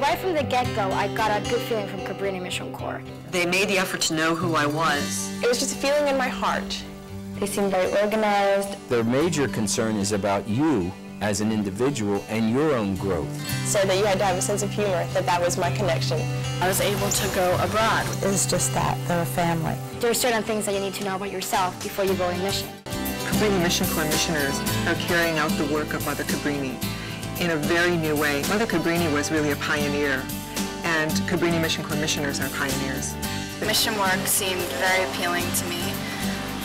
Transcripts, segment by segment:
Right from the get-go, I got a good feeling from Cabrini Mission Corps. They made the effort to know who I was. It was just a feeling in my heart. They seemed very organized. Their major concern is about you as an individual and your own growth. Said that you had to have a sense of humor, that was my connection. I was able to go abroad. It's just that, they're a family. There are certain things that you need to know about yourself before you go on mission. Cabrini Mission Corps missioners are carrying out the work of Mother Cabrini in a very new way. Mother Cabrini was really a pioneer, and Cabrini Mission Corps missioners are pioneers. Mission work seemed very appealing to me.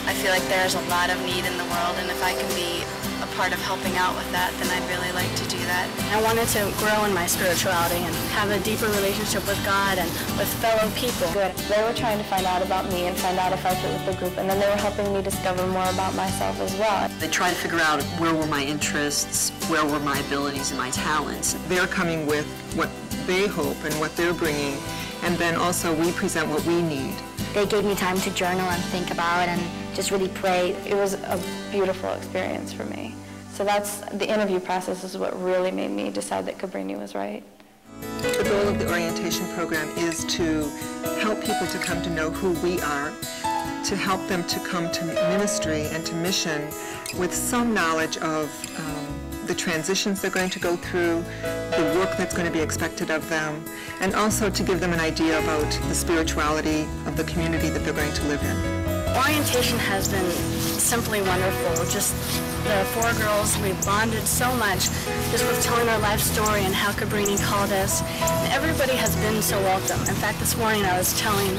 I feel like there's a lot of need in the world, and if I can be a part of helping out with that, then I'd really like to do that. I wanted to grow in my spirituality and have a deeper relationship with God and with fellow people. Good. They were trying to find out about me and find out if I fit with the group, and then they were helping me discover more about myself as well. They tried to figure out where were my interests, where were my abilities and my talents. They're coming with what they hope and what they're bringing, and then also we present what we need. They gave me time to journal and think about and just really pray. It was a beautiful experience for me. So that's the interview process is what really made me decide that Cabrini was right. The goal of the orientation program is to help people to come to know who we are, to help them to come to ministry and to mission with some knowledge of the transitions they're going to go through, the work that's going to be expected of them, and also to give them an idea about the spirituality of the community that they're going to live in. Orientation has been simply wonderful. Just the four girls, we bonded so much just with telling our life story and how Cabrini called us. And everybody has been so welcome. In fact, this morning I was telling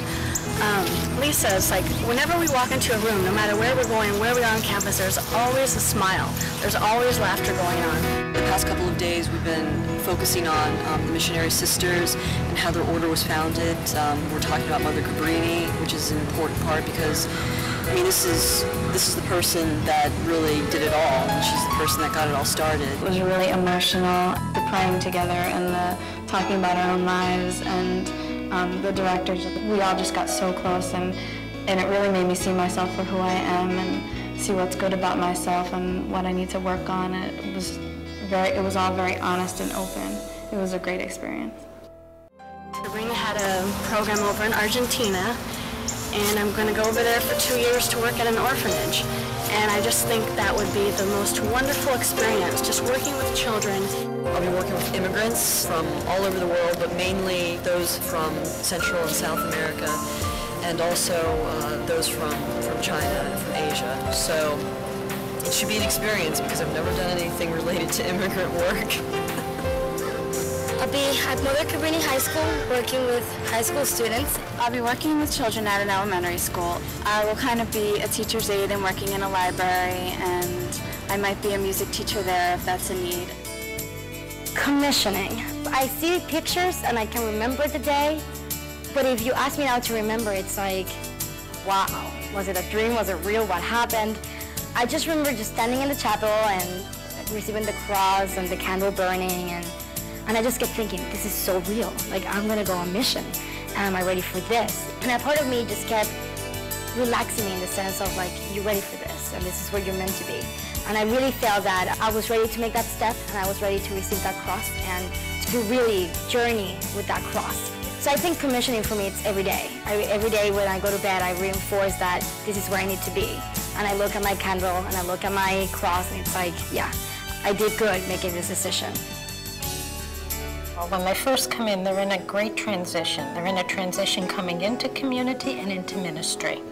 Lisa, it's like whenever we walk into a room, no matter where we're going, where we are on campus, there's always a smile. There's always laughter going on. The past couple of days we've been focusing on the missionary sisters and how their order was founded. We're talking about Mother Cabrini, which is an important part because, I mean, this is the person that really did it all, and she's the person that got it all started. It was really emotional, the praying together and the talking about our own lives, and the directors, we all just got so close, and it really made me see myself for who I am and see what's good about myself and what I need to work on. It was all very honest and open. It was a great experience. Cabrini had a program over in Argentina, and I'm going to go over there for 2 years to work at an orphanage. And I just think that would be the most wonderful experience, just working with children. I'll be working with immigrants from all over the world, but mainly those from Central and South America, and also those from China and from Asia. So it should be an experience because I've never done anything related to immigrant work. I'll be at Mother Cabrini High School working with high school students. I'll be working with children at an elementary school. I will kind of be a teacher's aide and working in a library, and I might be a music teacher there if that's a need. Commissioning. I see pictures and I can remember the day, but if you ask me now to remember, it's like, wow, was it a dream? Was it real? What happened? I just remember just standing in the chapel and receiving the cross and the candle burning, and I just kept thinking, this is so real. Like, I'm gonna go on mission. Am I ready for this? And a part of me just kept relaxing me in the sense of like, you're ready for this, and this is where you're meant to be. And I really felt that I was ready to make that step, and I was ready to receive that cross and to really journey with that cross. So I think commissioning for me, it's every day. Every day when I go to bed, I reinforce that this is where I need to be. And I look at my candle and I look at my cross, and it's like, yeah, I did good making this decision. When they first come in, they're in a great transition. They're in a transition coming into community and into ministry.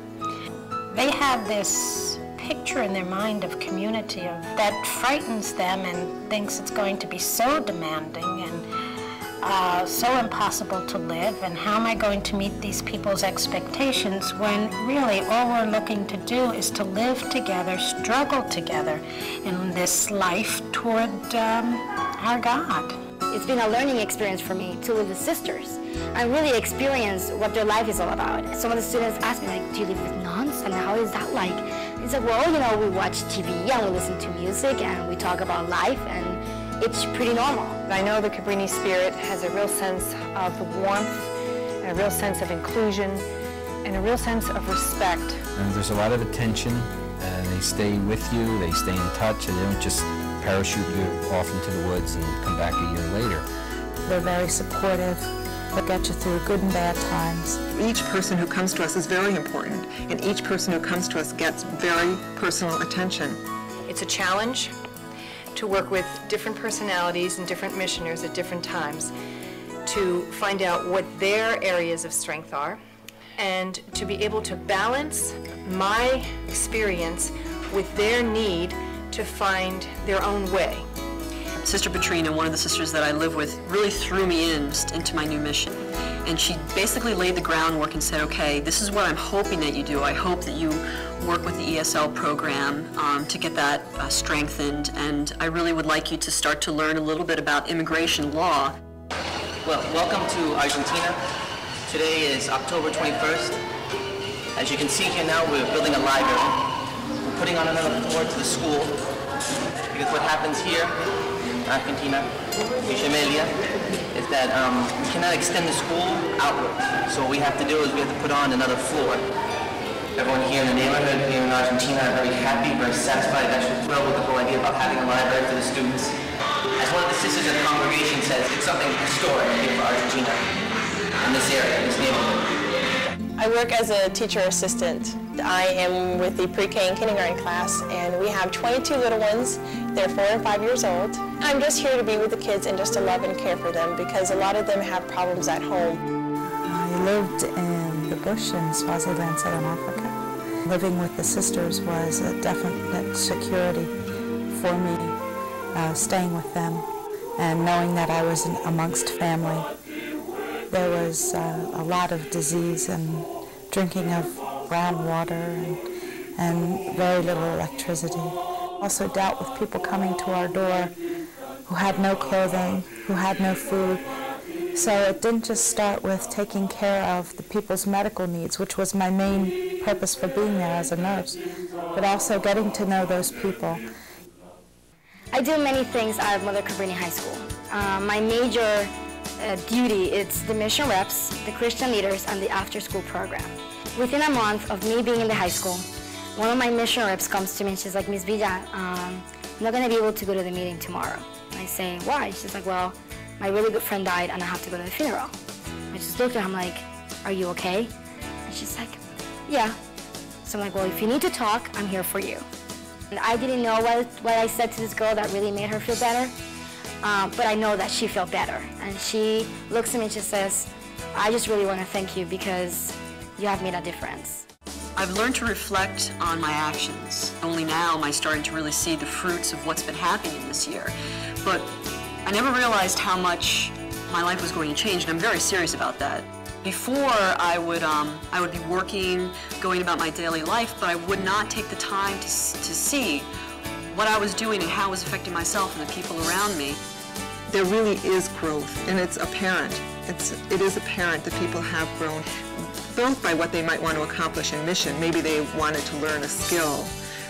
They have this picture in their mind of community that frightens them and thinks it's going to be so demanding and so impossible to live, and how am I going to meet these people's expectations when really all we're looking to do is to live together, struggle together in this life toward our God. It's been a learning experience for me to live with sisters and really experience what their life is all about. Some of the students ask me, like, do you live with nuns, and how is that like? It's like, well, you know, we watch TV and we listen to music and we talk about life, and it's pretty normal. I know the Cabrini spirit has a real sense of warmth, and a real sense of inclusion, and a real sense of respect. There's a lot of attention. They stay with you, they stay in touch, they don't just parachute you off into the woods and come back a year later. They're very supportive. They'll get you through good and bad times. Each person who comes to us is very important, and each person who comes to us gets very personal attention. It's a challenge to work with different personalities and different missioners at different times to find out what their areas of strength are and to be able to balance my experience with their need to find their own way. Sister Petrina, one of the sisters that I live with, really threw me into my new mission. And she basically laid the groundwork and said, okay, this is what I'm hoping that you do. I hope that you work with the ESL program to get that strengthened. And I really would like you to start to learn a little bit about immigration law. Well, welcome to Argentina. Today is October 21st. As you can see here now, we're building a library. We're putting on another floor to the school. Because what happens here Argentina, Villamelia, is that we cannot extend the school outward. So what we have to do is we have to put on another floor. Everyone here in the neighborhood, here in Argentina, are very happy, very satisfied, actually thrilled with the whole idea about having a library for the students. As one of the sisters in the congregation says, it's something historic here for Argentina, in this area, this neighborhood. I work as a teacher assistant. I am with the pre-K and kindergarten class, and we have 22 little ones. They're 4 and 5 years old. I'm just here to be with the kids and just to love and care for them because a lot of them have problems at home. I lived in the bush in Swaziland, Southern Africa. Living with the sisters was a definite security for me, staying with them and knowing that I was amongst family. There was a lot of disease and drinking of brown water and very little electricity. Also dealt with people coming to our door who had no clothing, who had no food. So it didn't just start with taking care of the people's medical needs, which was my main purpose for being there as a nurse, but also getting to know those people. I do many things at Mother Cabrini High School. My major duty is the mission reps, the Christian leaders, and the after-school program. Within a month of me being in the high school, one of my mission reps comes to me and she's like, Miss Villa, I'm not going to be able to go to the meeting tomorrow. And I say, why? She's like, well, my really good friend died and I have to go to the funeral. I just looked at her, I'm like, are you okay? And she's like, yeah. So I'm like, well, if you need to talk, I'm here for you. And I didn't know what I said to this girl that really made her feel better. But I know that she felt better. And she looks at me and she says, I just really want to thank you because you have made a difference. I've learned to reflect on my actions. Only now am I starting to really see the fruits of what's been happening this year. But I never realized how much my life was going to change, and I'm very serious about that. Before, I would be working, going about my daily life, but I would not take the time to see what I was doing and how it was affecting myself and the people around me. There really is growth, and it's apparent. It is apparent that people have grown, both by what they might want to accomplish in mission. Maybe they wanted to learn a skill,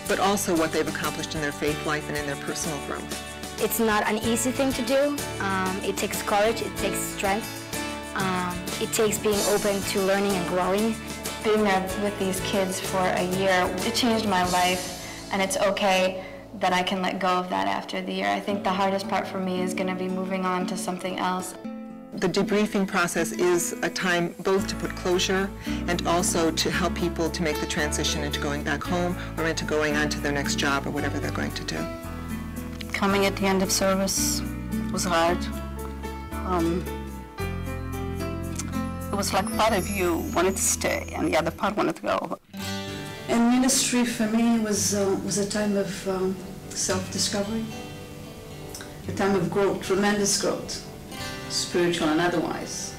but also what they've accomplished in their faith life and in their personal growth. It's not an easy thing to do. It takes courage, it takes strength. It takes being open to learning and growing. Being there with these kids for a year, it changed my life, and it's okay that I can let go of that after the year. I think the hardest part for me is going to be moving on to something else. The debriefing process is a time both to put closure and also to help people to make the transition into going back home or into going on to their next job or whatever they're going to do. Coming at the end of service was hard. It was like part of you wanted to stay and the other part wanted to go. And ministry for me was a time of self-discovery, a time of growth, tremendous growth, spiritual and otherwise,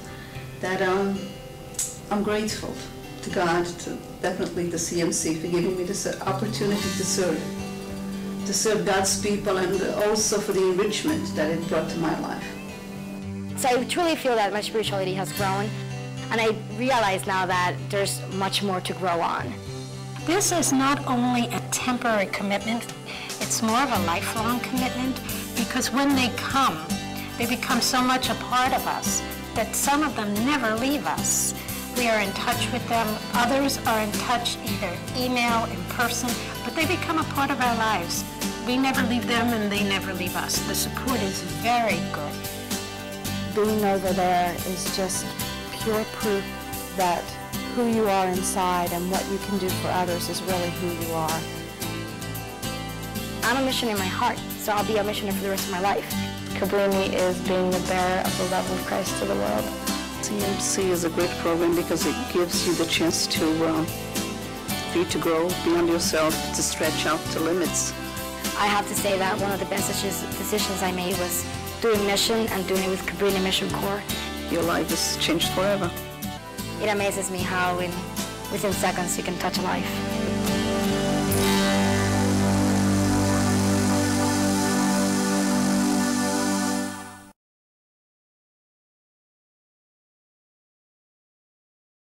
that I'm grateful to God, definitely the CMC for giving me this opportunity to serve God's people and also for the enrichment that it brought to my life. So I truly feel that my spirituality has grown, and I realize now that there's much more to grow on. This is not only a temporary commitment, it's more of a lifelong commitment, because when they come, they become so much a part of us that some of them never leave us. We are in touch with them. Others are in touch either email, in person, but they become a part of our lives. We never leave them and they never leave us. The support is very good. being over there is just pure proof that who you are inside and what you can do for others is really who you are. I'm a missionary in my heart, so I'll be a missionary for the rest of my life. Cabrini is being the bearer of the love of Christ to the world. CMC is a great program because it gives you the chance to for you to grow beyond yourself, to stretch out to limits. I have to say that one of the best decisions I made was doing mission and doing it with Cabrini Mission Corps. Your life is changed forever. It amazes me how within seconds you can touch a life.